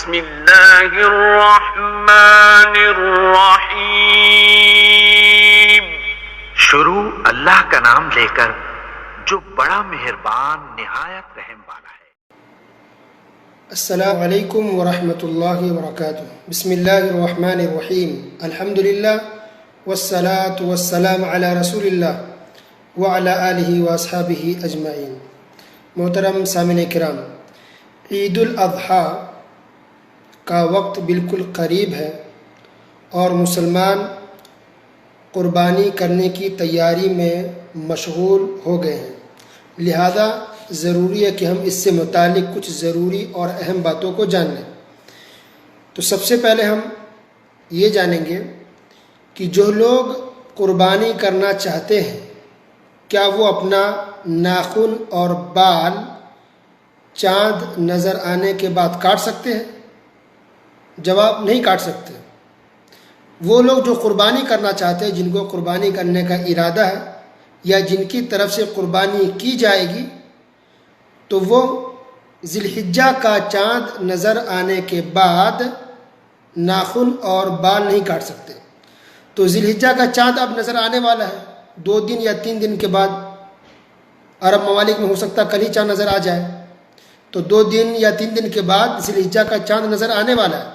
بسم اللہ الرحمن الرحیم۔ شروع اللہ کا نام لے کر جو بڑا مہربان نہایت رحم والا ہے۔ السلام علیکم ورحمۃ اللہ وبرکاتہ۔ بسم اللہ الرحمن الرحیم۔ الحمدللہ والصلاة والسلام علی رسول اللہ وعلی آلہ واصحابہ اجمعین۔ محترم سامعین کرام، عید الاضحیٰ کا وقت بالکل قریب ہے اور مسلمان قربانی کرنے کی تیاری میں مشغول ہو گئے ہیں، لہذا ضروری ہے کہ ہم اس سے متعلق کچھ ضروری اور اہم باتوں کو جان لیں۔ تو سب سے پہلے ہم یہ جانیں گے کہ جو لوگ قربانی کرنا چاہتے ہیں کیا وہ اپنا ناخن اور بال چاند نظر آنے کے بعد کاٹ سکتے ہیں؟ جواب نہیں کاٹ سکتے۔ وہ لوگ جو قربانی کرنا چاہتے ہیں، جن کو قربانی کرنے کا ارادہ ہے یا جن کی طرف سے قربانی کی جائے گی، تو وہ ذی الحجہ کا چاند نظر آنے کے بعد ناخن اور بال نہیں کاٹ سکتے۔ تو ذی الحجہ کا چاند اب نظر آنے والا ہے، 2 دن یا 3 دن کے بعد۔ عرب ممالک میں ہو سکتا ہے کل ہی چاند نظر آ جائے، تو 2 دن یا 3 دن کے بعد ذی الحجہ کا چاند نظر آنے والا ہے۔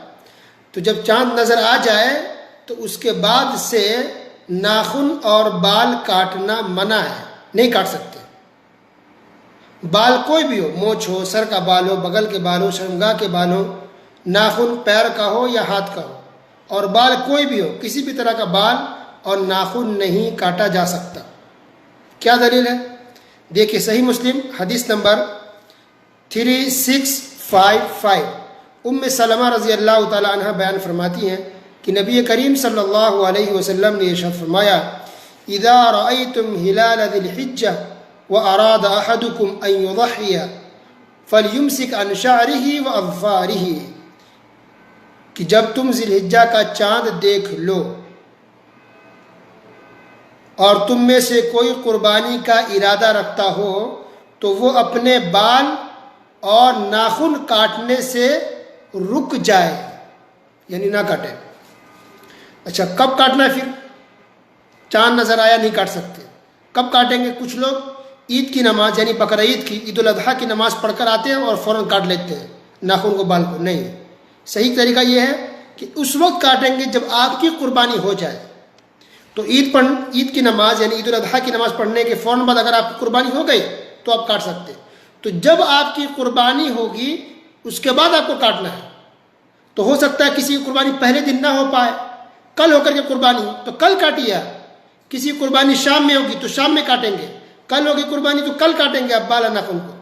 تو جب چاند نظر آ جائے تو اس کے بعد سے ناخن اور بال کاٹنا منع ہے، نہیں کاٹ سکتے۔ بال کوئی بھی ہو، مونچھ ہو، سر کا بال ہو، بغل کے بال ہو، شرمگاہ کے بال ہو، ناخن پیر کا ہو یا ہاتھ کا ہو، اور بال کوئی بھی ہو، کسی بھی طرح کا بال اور ناخن نہیں کاٹا جا سکتا۔ کیا دلیل ہے؟ دیکھیے صحیح مسلم حدیث نمبر 3655، ام سلمہ رضی اللہ تعالی عنہ بیان فرماتی ہیں کہ نبی کریم صلی اللہ علیہ وسلم نے ارشاد فرمایا، اذا رأيتم هلال ذي الحجة وأراد أحدكم أن يضحي فليمسك عن شعره وأظفاره، کہ جب تم ذی الحجہ کا چاند دیکھ لو اور تم میں سے کوئی قربانی کا ارادہ رکھتا ہو تو وہ اپنے بال اور ناخن کاٹنے سے رک جائے، یعنی نہ کاٹے۔ اچھا، کب کاٹنا ہے پھر؟ چاند نظر آیا نہیں کاٹ سکتے، کب کاٹیں گے؟ کچھ لوگ عید کی نماز یعنی بقرعید کی، عید الاضحیٰ کی نماز پڑھ کر آتے ہیں اور فوراً کاٹ لیتے ہیں ناخن کو، بال کو۔ نہیں، صحیح طریقہ یہ ہے کہ اس وقت کاٹیں گے جب آپ کی قربانی ہو جائے۔ تو عید کی نماز یعنی عید الاضحیٰ کی نماز پڑھنے کے فوراً بعد اگر آپ کی قربانی ہو گئی تو آپ کاٹ سکتے۔ تو جب آپ کی قربانی ہوگی اس کے بعد آپ کو کاٹنا ہے۔ تو ہو سکتا ہے کسی کی قربانی پہلے دن نہ ہو پائے، کل ہو کر کے قربانی ہو تو کل کاٹیے آپ۔ کسی کی قربانی شام میں ہوگی تو شام میں کاٹیں گے، کل ہوگی قربانی تو کل کاٹیں گے آپ بال اور ناخن کو۔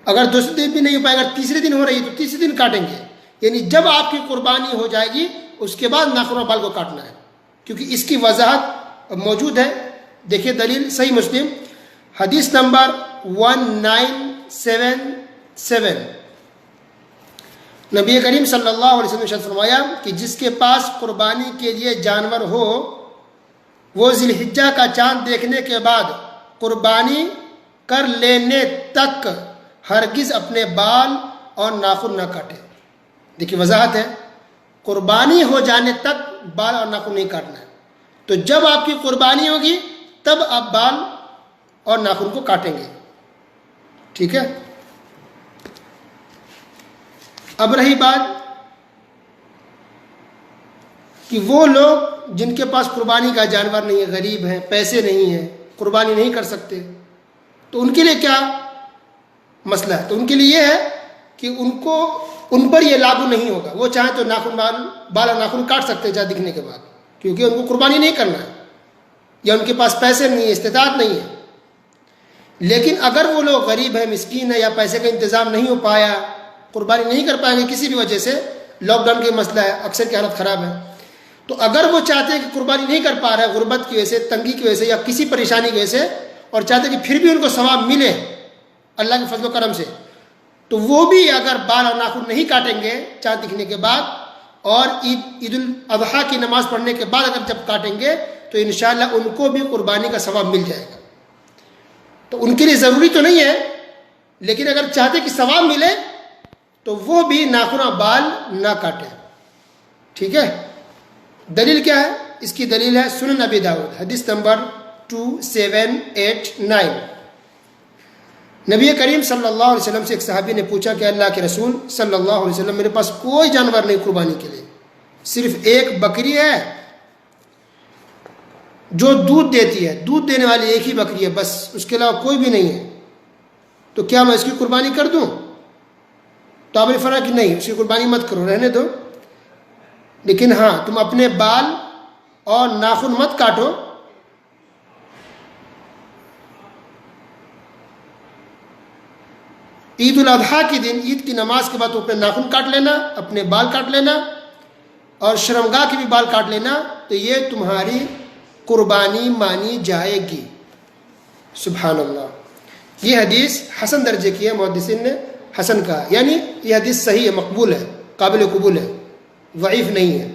اگر دوسرے دن بھی نہیں ہو پائے، اگر تیسرے دن ہو رہی ہے تو تیسرے دن کاٹیں گے، یعنی جب آپ کی قربانی ہو جائے گی اس کے بعد ناخن اور بال کو کاٹنا ہے، کیونکہ اس کی وضاحت موجود ہے۔ دیکھیے دلیل صحیح مسلم حدیث نمبر 1977، نبی کریم صلی اللہ علیہ وسلم نے ارشاد فرمایا کہ جس کے پاس قربانی کے لیے جانور ہو وہ ذی الحجہ کا چاند دیکھنے کے بعد قربانی کر لینے تک ہرگز اپنے بال اور ناخن نہ کاٹے۔ دیکھیے وضاحت ہے، قربانی ہو جانے تک بال اور ناخن نہیں کاٹنا ہے۔ تو جب آپ کی قربانی ہوگی تب آپ بال اور ناخن کو کاٹیں گے، ٹھیک ہے؟ اب رہی بات کہ وہ لوگ جن کے پاس قربانی کا جانور نہیں ہے، غریب ہیں، پیسے نہیں ہیں، قربانی نہیں کر سکتے، تو ان کے لیے کیا مسئلہ ہے؟ تو ان کے لیے یہ ہے کہ ان پر یہ لاگو نہیں ہوگا۔ وہ چاہیں تو بال اور ناخن کاٹ سکتے جا دکھنے کے بعد، کیونکہ ان کو قربانی نہیں کرنا ہے یا ان کے پاس پیسے نہیں ہے، استطاعت نہیں ہے۔ لیکن اگر وہ لوگ غریب ہیں، مسکین ہیں، یا پیسے کا انتظام نہیں ہو پایا، قربانی نہیں کر پائیں گے کسی بھی وجہ سے، لاک ڈاؤن کا مسئلہ ہے، اکثر کی حالت خراب ہے، تو اگر وہ چاہتے ہیں کہ قربانی نہیں کر پا رہے، غربت کی وجہ سے، تنگی کی وجہ سے یا کسی پریشانی کی وجہ سے، اور چاہتے ہیں کہ پھر بھی ان کو ثواب ملے اللہ کے فضل و کرم سے، تو وہ بھی اگر بال اور ناخن نہیں کاٹیں گے چاند دکھنے کے بعد، اور عید الاضحیٰ کی نماز پڑھنے کے بعد اگر جب کاٹیں گے تو انشاءاللہ ان کو بھی قربانی کا ثواب مل جائے گا۔ تو ان کے لیے ضروری تو نہیں ہے، لیکن اگر چاہتے کہ ثواب ملے تو وہ بھی ناخن بال نہ کاٹے. ٹھیک ہے. دلیل کیا ہے؟ اس کی دلیل ہے سنن ابی داؤد حدیث نمبر 2789. نبی کریم صلی اللہ علیہ وسلم سے ایک صحابی نے پوچھا کہ اللہ کے رسول صلی اللہ علیہ وسلم میرے پاس کوئی جانور نہیں قربانی کے لیے، صرف ایک بکری ہے جو دودھ دیتی ہے، دودھ دینے والی ایک ہی بکری ہے بس، اس کے علاوہ کوئی بھی نہیں ہے، تو کیا میں اس کی قربانی کر دوں؟ تو آپ نے فرمایا کہ نہیں، اس کی قربانی مت کرو، رہنے دو، لیکن ہاں تم اپنے بال اور ناخن مت کاٹو. عید الاضحیٰ کے دن، عید کی نماز کے بعد تو اپنے ناخن کاٹ لینا، اپنے بال کاٹ لینا اور شرمگاہ کے بھی بال کاٹ لینا، تو یہ تمہاری قربانی مانی جائے گی. سبحان اللہ. یہ حدیث حسن درجے کی ہے، محدثین نے حسن کہا، یعنی یہ حدیث صحیح ہے، مقبول ہے، قابل قبول ہے، ضعیف نہیں ہے.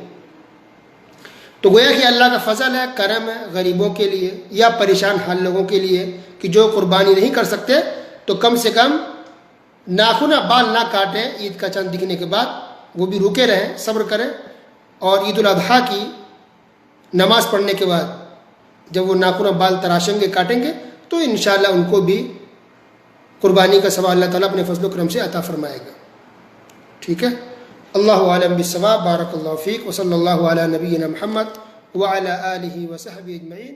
تو گویا کہ اللہ کا فضل ہے، کرم ہے غریبوں کے لیے یا پریشان حال لوگوں کے لیے کہ جو قربانی نہیں کر سکتے تو کم سے کم ناخن بال نہ کاٹیں عید کا چاند دکھنے کے بعد، وہ بھی رکے رہیں، صبر کریں، اور عید الاضحیٰ کی نماز پڑھنے کے بعد جب وہ ناخن بال تراشیں گے، کاٹیں گے، تو انشاءاللہ ان کو بھی قربانی کا ثواب اللہ تعالیٰ اپنے فضل و کرم سے عطا فرمائے گا. ٹھیک ہے. اللہ عالم بالصواب. بارک اللہ فیک، وصلی اللہ علی نبینا محمد وعلی آلہ وصحبہ اجمعین.